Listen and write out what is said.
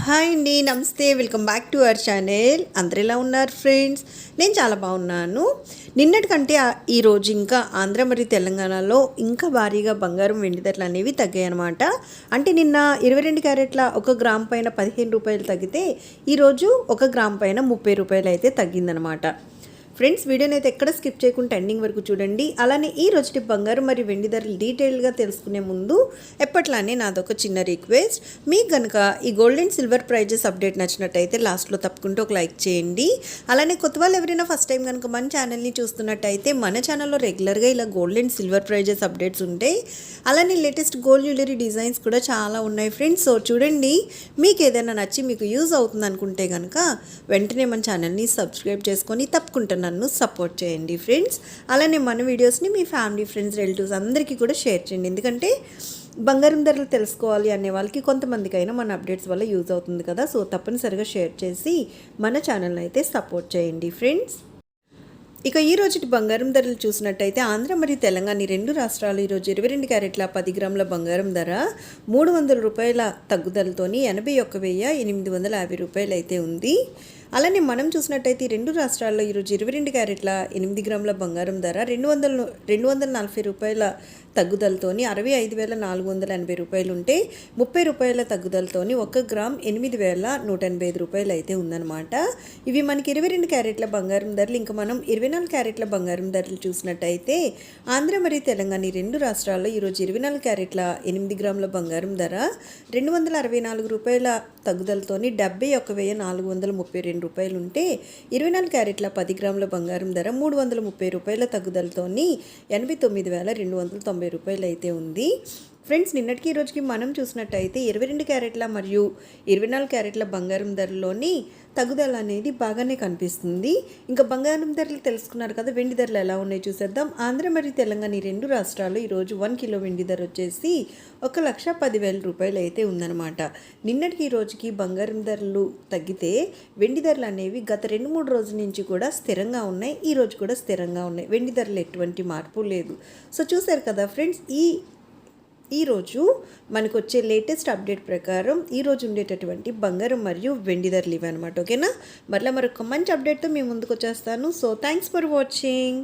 Hi అండి, నమస్తే. Welcome back to our channel. అందరు ఎలా ఉన్నారు ఫ్రెండ్స్? నేను చాలా బాగున్నాను. నిన్నటికంటే ఈరోజు ఇంకా ఆంధ్ర మరియు తెలంగాణలో ఇంకా భారీగా బంగారం వెండి ధరలు అనేవి తగ్గాయి అనమాట. అంటే నిన్న 22 క్యారెట్ల 1 గ్రామ్ పైన 15 రూపాయలు తగ్గితే ఈరోజు 1 గ్రామ్ పైన 30 రూపాయలు అయితే తగ్గిందనమాట. ఫ్రెండ్స్, వీడియోని అయితే ఎక్కడ స్కిప్ చేయకుండా ఎండింగ్ వరకు చూడండి. అలానే ఈ రోజుటి బంగారం మరియు వెండి ధరలు డీటెయిల్గా తెలుసుకునే ముందు ఎప్పట్లానే నాదొక చిన్న రిక్వెస్ట్. మీకు కనుక ఈ gold and silver prices update నచ్చినట్టయితే లాస్ట్లో తప్పకుండా ఒక లైక్ చేయండి. అలానే కొత్త వాళ్ళు ఎవరైనా ఫస్ట్ టైం కనుక మన ఛానల్ని చూస్తున్నట్టయితే మన ఛానల్లో రెగ్యులర్గా ఇలా gold and silver prices updates ఉంటాయి. అలానే లేటెస్ట్ గోల్డ్ జ్యువెలరీ డిజైన్స్ కూడా చాలా ఉన్నాయి ఫ్రెండ్స్. సో చూడండి, మీకు ఏదైనా నచ్చి మీకు యూజ్ అవుతుంది అనుకుంటే కనుక వెంటనే మన ఛానల్ని సబ్స్క్రైబ్ చేసుకొని తప్పకుండా నన్ను సపోర్ట్ చేయండి ఫ్రెండ్స్. అలానే మన వీడియోస్ని మీ ఫ్యామిలీ, ఫ్రెండ్స్, రిలేటివ్స్ అందరికీ కూడా షేర్ చేయండి. ఎందుకంటే బంగారం ధరలు తెలుసుకోవాలి అనే వాళ్ళకి కొంతమందికైనా మన అప్డేట్స్ వల్ల యూజ్ అవుతుంది కదా. సో తప్పనిసరిగా షేర్ చేసి మన ఛానల్ని అయితే సపోర్ట్ చేయండి ఫ్రెండ్స్. ఇక ఈ రోజుటి బంగారం ధరలు చూసినట్టయితే ఆంధ్ర మరియు తెలంగాణ రెండు రాష్ట్రాలు ఈరోజు 22 క్యారెట్ల 10 గ్రాముల బంగారం ధర 300 రూపాయల తగ్గుదలతోని 81,850 రూపాయలు అయితే ఉంది. అలానే మనం చూసినట్టయితే రెండు రాష్ట్రాల్లో ఈరోజు 22 క్యారెట్ల 8 గ్రాముల బంగారం ధర 240 రూపాయల తగ్గుదలతోని 65,480 రూపాయలు ఉంటే 30 రూపాయల తగ్గుదలతోని 1 గ్రామ్ 8,185 రూపాయలు అయితే ఉందన్నమాట. ఇవి మనకి 22 క్యారెట్ల బంగారం ధరలు. ఇంకా మనం 24 క్యారెట్ల బంగారం ధరలు చూసినట్టయితే ఆంధ్ర మరియు తెలంగాణ ఈ రెండు రాష్ట్రాల్లో ఈరోజు 24 క్యారెట్ల 8 గ్రాముల బంగారం ధర 264 రూపాయల తగ్గుదలతోని 71,432 రూపాయలు ఉంటే 24 క్యారెట్ల 10 గ్రాముల బంగారం ధర 330 రూపాయల తగ్గుదలతోని 89,290 రూపాయలు అయితే ఉంది. ఫ్రెండ్స్, నిన్నటికి ఈ రోజుకి మనం చూసినట్టయితే 22 క్యారెట్ల మరియు 24 క్యారెట్ల బంగారం ధరలోని తగ్గుదల అనేది బాగానే కనిపిస్తుంది. ఇంకా బంగారం ధరలు తెలుసుకున్నారు కదా, వెండి ధరలు ఎలా ఉన్నాయి చూసేద్దాం. ఆంధ్ర మరియు తెలంగాణ ఈ రెండు రాష్ట్రాలు ఈరోజు 1 కిలో వెండి ధర వచ్చేసి 1,10,000 రూపాయలు అయితే ఉందన్నమాట. నిన్నటికి ఈ రోజుకి బంగారం ధరలు తగ్గితే వెండి ధరలు అనేవి గత 2-3 రోజుల నుంచి కూడా స్థిరంగా ఉన్నాయి. ఈ రోజు కూడా స్థిరంగా ఉన్నాయి. వెండి ధరలు ఎటువంటి మార్పు లేదు. సో చూసారు కదా ఫ్రెండ్స్, ఈరోజు మనకు వచ్చే లేటెస్ట్ అప్డేట్ ప్రకారం ఈరోజు ఉండేటటువంటి బంగారం మరియు వెండి ధరలు ఇవన్నమాట. ఓకేనా? మరలా మరొక మంచి అప్డేట్తో మేము ముందుకు వచ్చేస్తాను. So thanks for watching.